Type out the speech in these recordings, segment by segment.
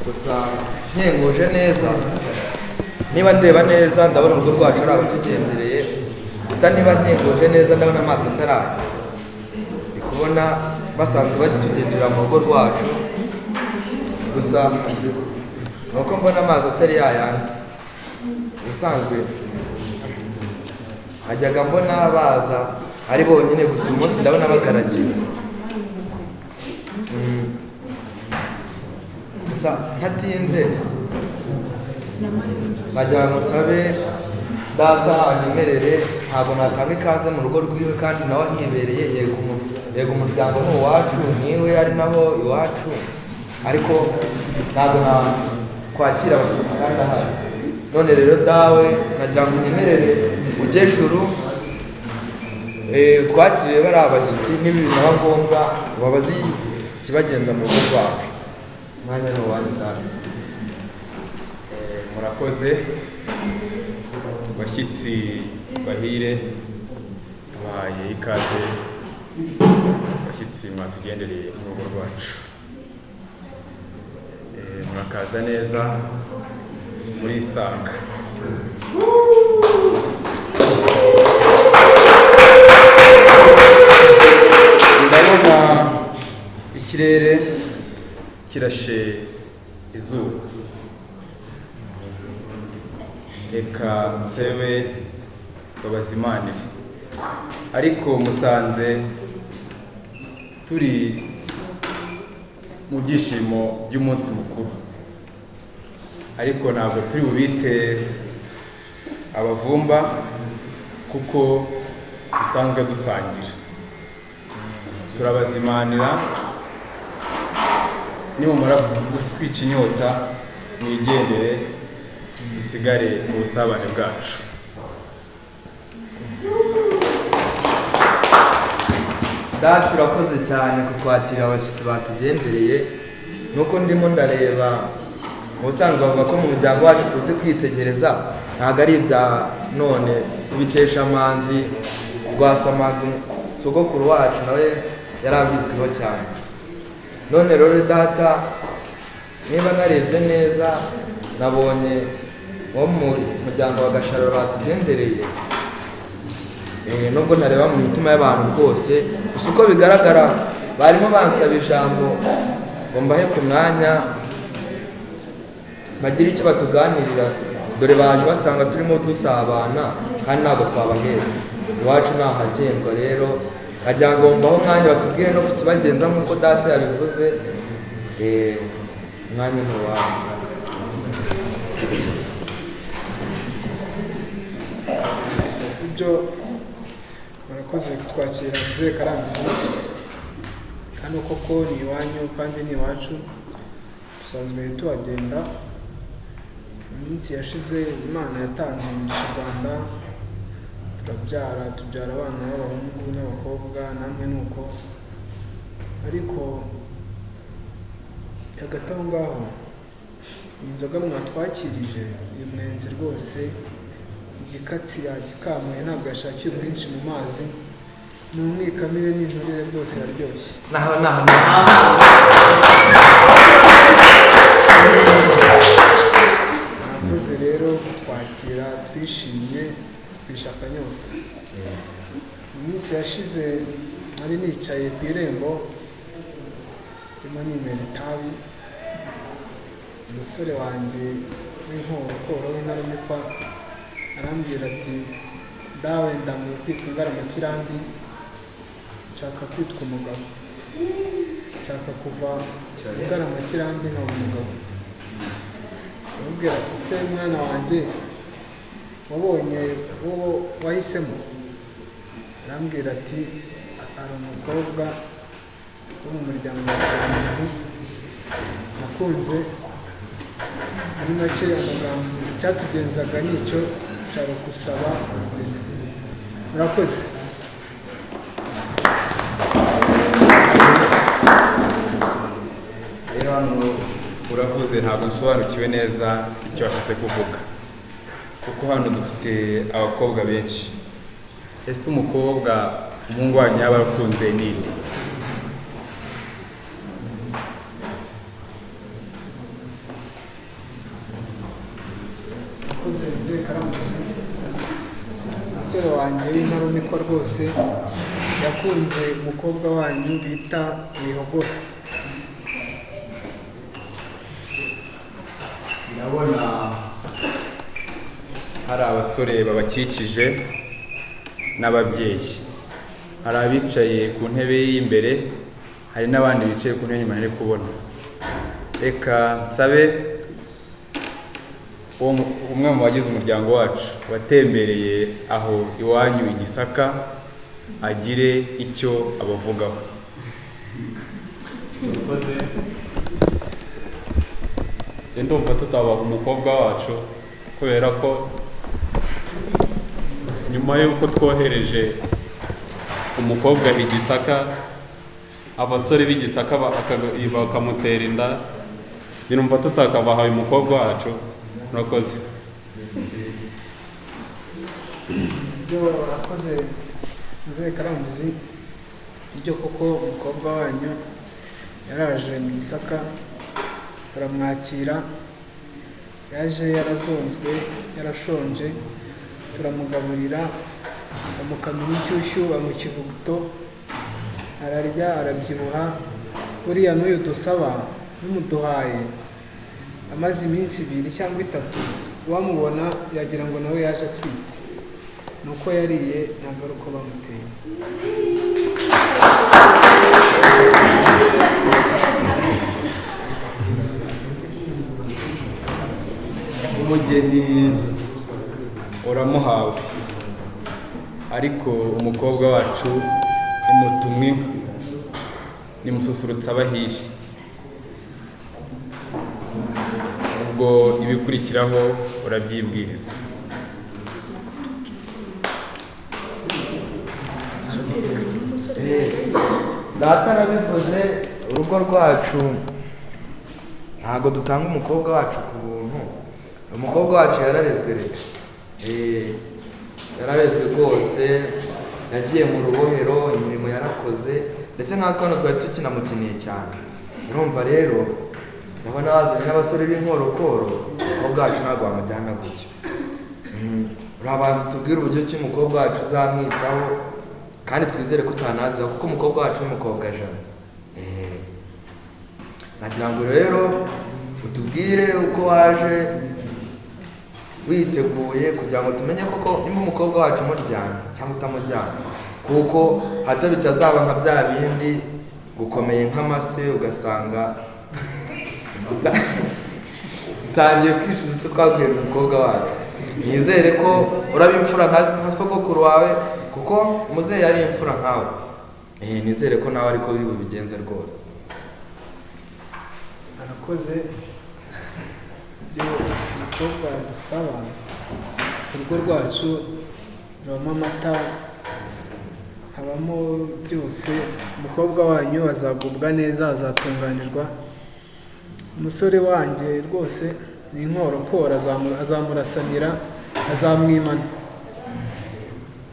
gusa nkenguje neza niba ndeba neza ndabona urugo rwacu ari abatugendereye, gusa niba nkenguje neza ndabona amaso ataraye, ndi kubona basanzwe batugenderera mu rugo rwacu, gusa nuko mbona amazi atari yayandi. Ubusanzwe hajyaga mbona baza ari bonyine, gusa uyu munsi ndabona bagaragiwe. Gusa ntatinze nagira ngo nsabe data anyemerere, ntabwo natanga ikaze mu rugo rwiwe kandi nawe ahibereye. Yego umuryango ni uwacu, niwe ari naho iwacu, ariko ntabwo nakwakira abashyitsi kandi ahari. None rero dawe nagira ngo unyemerere mukecuru twakiriye bari abashyitsi, n'ibi binaba ngombwa babazi ikibagenza mu rugo rwacu. Mwanya ni uwanyu dawe. Murakoze bashyitsi bahire, tubahaye ikaze bashyitsi mwatugendereye mu rugo rwacu. Murakaza neza murisanga. Ndabona ikirere kirashe izuba, reka nsebe babazimanire, ariko musanze turi mu byishimo by'umunsi mukuru, ariko ntabwo turi bubite abavumba kuko dusanzwe dusangira. Turabazimanira, nimumara kwica inyota mwigendere, dusigare mu busabane bwacu. Data urakoze cyane kutwakira abashyitsi batugendereye. Nuko ndimo ndareba, ubusanzwe bavuga ko mu muryango wacu tuzi kwitegereza, ntabwo ari ibya none tubikesha amanzi Rwasamanzi, sogokuru wacu nawe yari abizwiho cyane. None rero data, niba narebye neza nabonye wo mu muryango wa Gashararo batugendereye, nubwo ntareba mu mitima y'abantu rwose, gusa uko bigaragara barimo bansaba ijambo ngo mbahe ku mwanya bagire icyo batuganirira, dore baje basanga turimo dusabana kandi ntabwo twabaheza. Iwacu ntahagendwa, rero bagira ngo mbaho umwanya batubwire no ku kibagenza nk'uko data yabivuze. Umwanya ni uwacu. Ibyo murakoze kutwakira Mzee Karambizi, hano koko ni iwanyu kandi ni iwacu, dusanzwe tuhagenda. Mu minsi yashize Imana yatanze umugisha u Rwanda, tubyara abana b'abahungu n'abakobwa, namwe nuko. Ariko hagati aho ngaho iyi nzoga mwatwakirije, uyu mwenzi rwose igikatsi yagikamuye, ntabwo yashakiye ubwinshi mu mazi, ni umwikamire n'inturire rwose iraryoshye. Murakoze rero kutwakira, twishimye, twishe akanyota. Mu minsi yashize nari nicaye ku irembo ndimo nimera itabi, umusore wanjye w'inkorokoro w'intarumikwa arambwira ati, dawe ndamuye kwitwa Ingaramakirambi, nshaka kwitwa umugabo, nshaka kuva Ingaramakirambi nkaba umugabo. Arambwira ati, se mwana wanjye wabonye uwo wahisemo? Arambwira ati, ari umukobwa wo mu muryango wa Karambizi nakunze. Muri make amagambo icyatugenzaga nicyo cyari gusaba kugenda. Murakoze. Rero hano uravuze, ntabwo nsobanukiwe neza icyo washatse kuvuga, kuko hano dufite abakobwa benshi. Ese umukobwa umuhungu wanyu yaba akunze ninde? muzehe Karamusi, umusore wanjye w'intarumikwa rwose yakunze umukobwa wanyu bita Wihogora. ndabona hari abasore babakikije n'ababyeyi, hari abicaye ku ntebe y'imbere, hari n'abandi bicaye ku ntebe nyuma ntari kubona. Reka nsabe umwe mu bagize umuryango wacu watembereye aho iwanyu i Gisaka agire icyo abavugaho. ndumva tutabaha umukobwa wacu kubera ko nyuma y'uko twohereje umukobwa i Gisaka, abasore b'i Gisaka bakamutera inda, ndumva tutakabahaye umukobwa wacu. Murakoze. Ibyo warakoze muzehe Karamuzi, ibyo koko umukobwa wanyu yaraje mu Gisaka turamwakira, yaje yarazonzwe yarashonje, turamugaburira, amukamira inshyushyu, amuha ikivuguto, ararya arabyibuha. Buriya n'uyu dusaba n'umuduhaye amaze iminsi 2 cyangwa 3, wamubona yagira ngo nawe yaje atwite, nuko yariye ntabwo ari uko bamuteye. Umugeni uramuhawe, ariko umukobwa wacu imutumwe nimususurutsa abahiri. Ubwo ibikurikiraho urabyibwiriza. data arabivuze, urugo rwacu ntabwo dutanga umukobwa wacu ku buntu. Umukobwa wacu yararezwe leta, yararezwe rwose, yagiye mu rubohero, imirimo yarakoze, ndetse natwe hano twari tukinamukeneye cyane. Urumva rero ndabona bazanye n'abasore b'inkorokoro, umukobwa wacu ntabwo wamujyana gutyo. Urabanza tubwire uburyo ki umukobwa wacu uzamwitaho, kandi twizere ko utanaziho, kuko umukobwa wacu ni umukobwa jana. Nagira ngo rero utubwire uko waje witeguye, kugira ngo tumenye koko nimba umukobwa wacu umujyana cyangwa utamujyana, kuko hato bitazaba nka bya bindi gukomeye nk'amase ugasanga dutangiye kwishyuza icyo twabwiye umukobwa wacu. Nizere ko uraba imfura nka sogokuru wawe, kuko muzehe yari imfura nkawe. Nizere ko nawe ariko biri bubigenze rwose. Arakoze. Ibyo umukobwa dusaba, urugo rwacu rubamo amata, habamo byose. Umukobwa wanyu azagubwa neza, azatunganirwa. Umusore wanjye rwose ni inkorokoro, azamurasanira,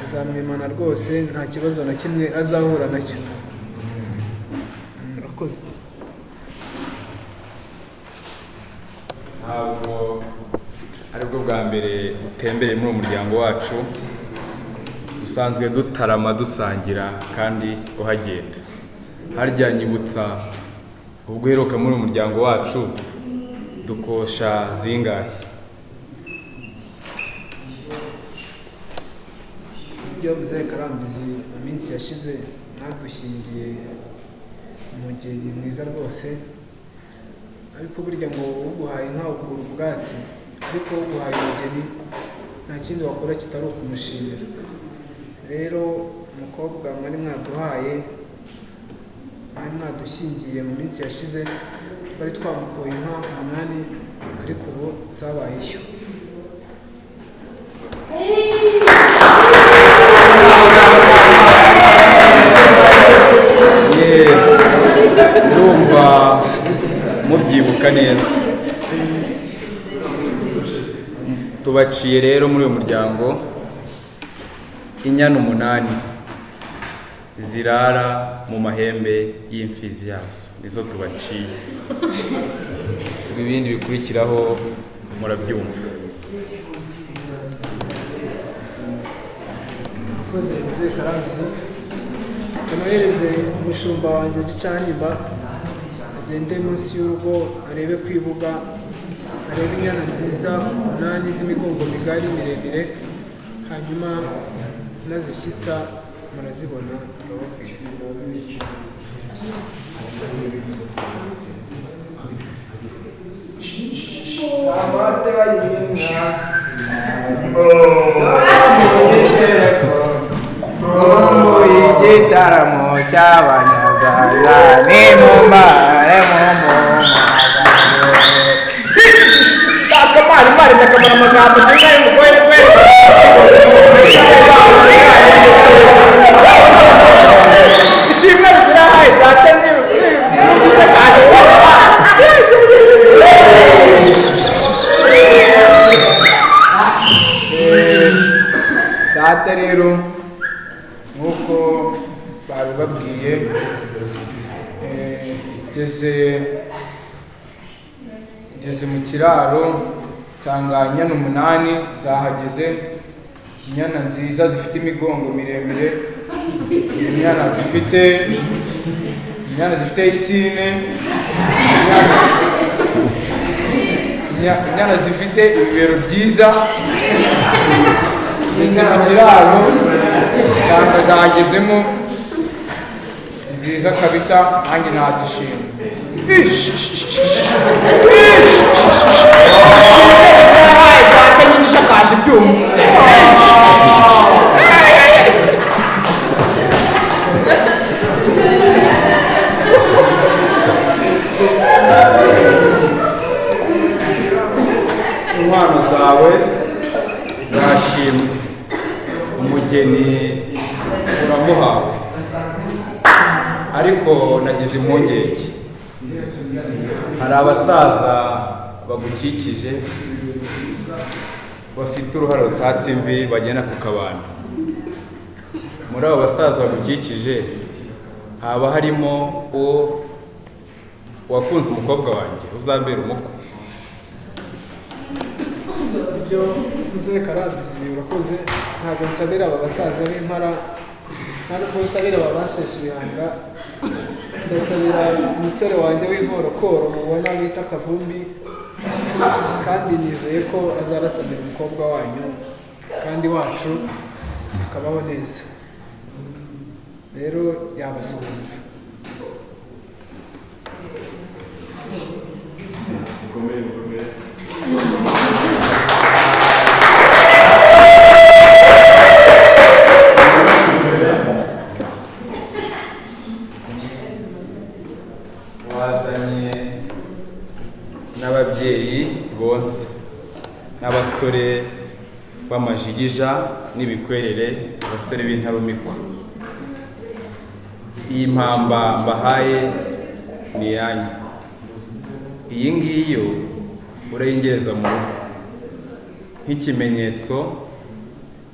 azamwimana rwose, nta kibazo na kimwe azahura nacyo. Murakoze. Ntabwo aribwo bwa mbere utembereye muri uwo muryango wacu, dusanzwe dutarama dusangira kandi uhagenda. Harya nyibutsa, ubwo uheruka muri uwo muryango wacu dukosha zingahe? Ibyo muzehe Karambizi mu minsi yashize mwadushyingiye umugeni mwiza rwose, ariko burya ngo uguhaye inka ukura ubwatsi, ariko uguhaye umugeni nta kindi wakora kitari ukumushimira. Rero umukobwa mwari mwaduhaye, mwari mwadushyingiye mu minsi yashize, bari twamukoye inka 8, ariko ubu zabaye ishyo. Ndumva mubyibuka neza. Tubaciye rero muri uyu muryango inyana 8 zirara mu mahembe y'imfizi yazo, nizo tubaciye. Ibindi bikurikiraho murabyumva. Koze mzee Karamzi kanohereze umushumba wanjye Gicanyimba agende munsi y'urugo arebe kwibuga arebe inyana nziza 8 z'imigongo migari miremire hanyuma nazishyitsa murazibona turababwira amata y'inka igitaramo cy'abanyarwanda ni mu mare mari ndakamara amagambo nziza y'umugore ishimwe rigira hayi data ni ubize kandi data rero nk'uko babibabwiye ngeze mu kiraro nsanga inyana 8 zahageze, inyana nziza zifite imigongo miremire, inyana zifite isine, inyana zifite ibibero byiza. Ngeze mu kiraro nsanga zahagezemo nziza kabisa, nanjye nazishima. Ishakaje ibyuma inkwano zawe zashimwe, umugeni uramuhawe, ariko nagize impungenge. Hari abasaza bagukikije bafite uruhare rutatse imvi bagenda ku kabando. Muri abo basaza bagukikije haba harimo uwo wakunze umukobwa wanjye uzambera umukwe. ibyo mzee Karamzi urakoze, ntabwo nsabira aba basaza b'impara, ntabwo nsabira aba basheshe ibihanga, ndasabira umusore wanjye w'inkorokoro mubona bita Kavumbi, kandi nizeye ko azarasamira umukobwa wanyu kandi wacu akabaho neza. Rero yabasuhuza. Wazanye n'ababyeyi bonse n'abasore b'amajigija n'ibikwerere, abasore b'intarumikwa. Iyi mpamba mbahaye ni iyanyu. Iyi ngiyo urayingereza mu rugo nk'ikimenyetso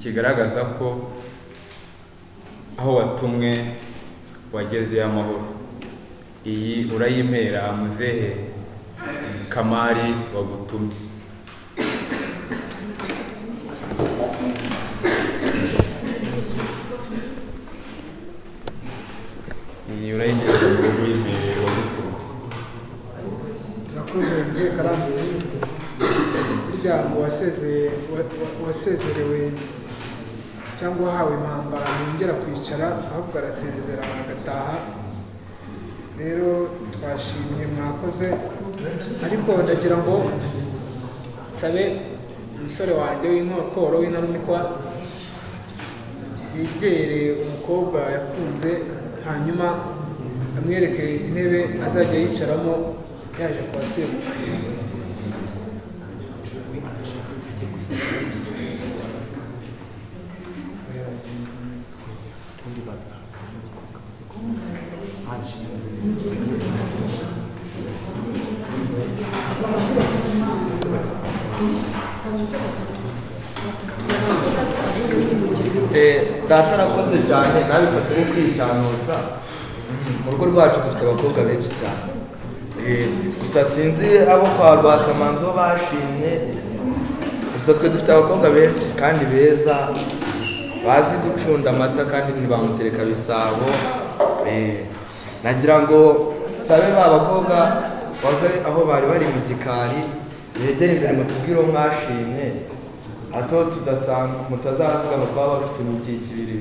kigaragaza ko aho watumwe wagezeyo amahoro. Iyi urayimpera muzehe Kamari wagutumye. Iyi urayingereza mu rugo yimpere wagutumye. Urakoze mzee Karamzi, burya ngo wasezerewe cyangwa wahawe impamba yongera kwicara, ahubwo arasezera agataha. Rero twashimye mwakoze, ariko ndagira ngo nsabe umusore wanjye w'inkorokoro w'intarumikwa yegere umukobwa yakunze, hanyuma amwereke intebe azajya yicaramo yaje kuhaseruka. Data arakoze cyane, nabifata nko kwishanutsa. Mu rugo rwacu dufite abakobwa benshi cyane, gusa sinzi abo kwa Rwasamanzo bashimye, gusa twe dufite abakobwa benshi kandi beza bazi gucunda amata kandi ntibamutereka bisabo. Nagira ngo nsabe ba bakobwa bave aho bari bari mu gikari begere imbere mutubwire uwo mwashimye, hato mutazavuga ngo twaba bafite ikibiri.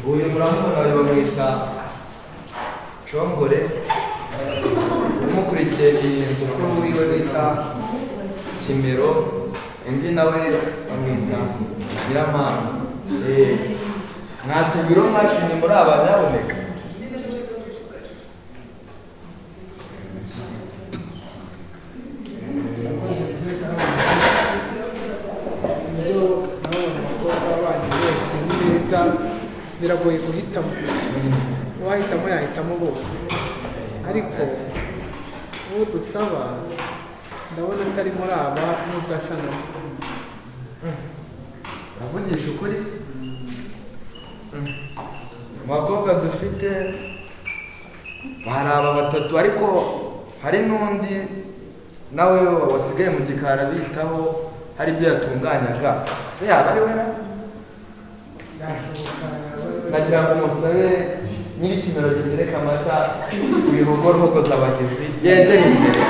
Uyu muramubona bamwita Shongore, umukurikiye ni mukuru wiwe bita Kimero, undi nawe bamwita Nyiramana. Mwatubwira uwo mwashimye muri aba nyaboneka. Biragoye guhitamo, uwahitamo yahitamo bose, ariko uwo dusaba ndabona atari muri aba nubwo asa nawe. Avugisha ukuri se? Mu bakobwa dufite hari aba batatu, ariko hari n'undi nawe wasigaye mu gikari bitaho hari ibyo yatunganyaga, ese yaba ari we? Nagira ngo musabe nyiri Kimero gitereka amata ibihogorohogoza abahizi yegere imbere.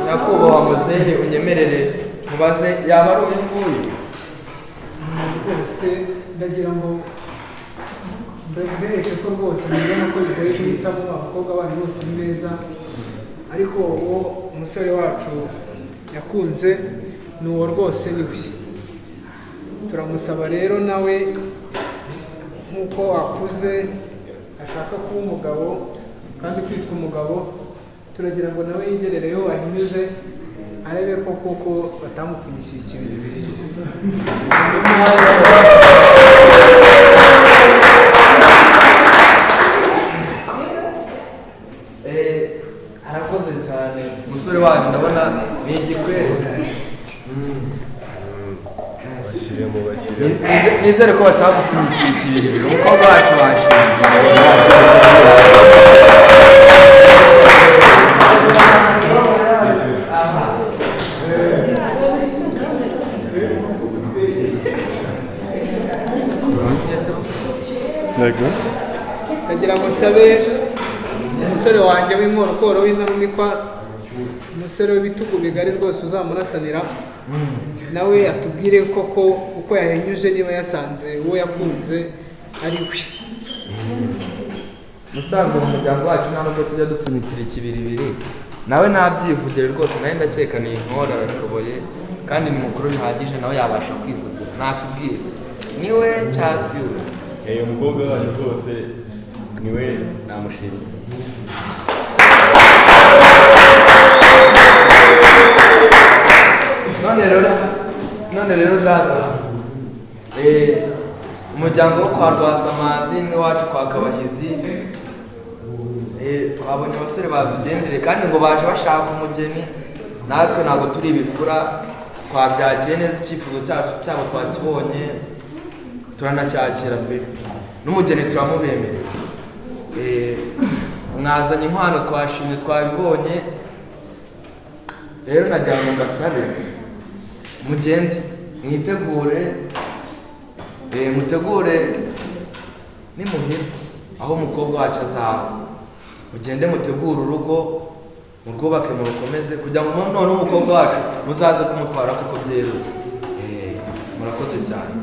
Nyakubahwa muzehe unyemerere mubaze yaba ari uyu nguyu? Rwose ndagira ngo mbereke ko rwose mbona ko bigoye guhitamo abakobwa banyu bose ni beza, ariko uwo umusore wacu yakunze ni uwo rwose ni we. Turamusaba rero nawe nk'uko akuze ashaka kuba umugabo kandi kwitwa umugabo, turagira ngo nawe yigerereyo ahinyuze arebe ko koko batamupfunyikiye ikibiribiri. Arakoze cyane umusore wanyu, ndabona ni igikwere. Nizere ko batamupfunyikiye ikibiribiri, umukobwa wacu washimye. Ndagira ngo nsabe umusore wanjye w'inkorokoro w'intarumikwa, umusore w'ibitugu bigari rwose uzamurasanira, nawe atubwire koko uko yahenyuje, niba yasanze uwo yakunze ari we. Musanzwe mu muryango wacu nta nubwo tujya dupfunyikira ikibiribiri, nawe ntabyivugire rwose, nawe ndakeka ni intore, arashoboye kandi ni mukuru bihagije, nawe yabasha kwivugira. Natubwire niwe cyangwa si we? Umukobwa wanyu rwose niwe namushimye. None rero data, umuryango wo kwa Rwasamanzi n'iwacu kwa Kabahizi twabonye abasore batugendereye kandi ngo baje bashaka umugeni, natwe ntabwo turi ibifura, twabyakiye neza icyifuzo cyabo twakibonye, turanacyakira pe, n'umugeni turamubemereye. Mwazanye inkwano twashimye twabibonye, rero nagira ngo ngasabe mugende mwitegure, mutegure nimuhira aho umukobwa wacu azaba, mugende mutegure urugo, murwubake murukomeze, kugira ngo none umukobwa wacu muzaze kumutwara kuko byeruye. Murakoze cyane.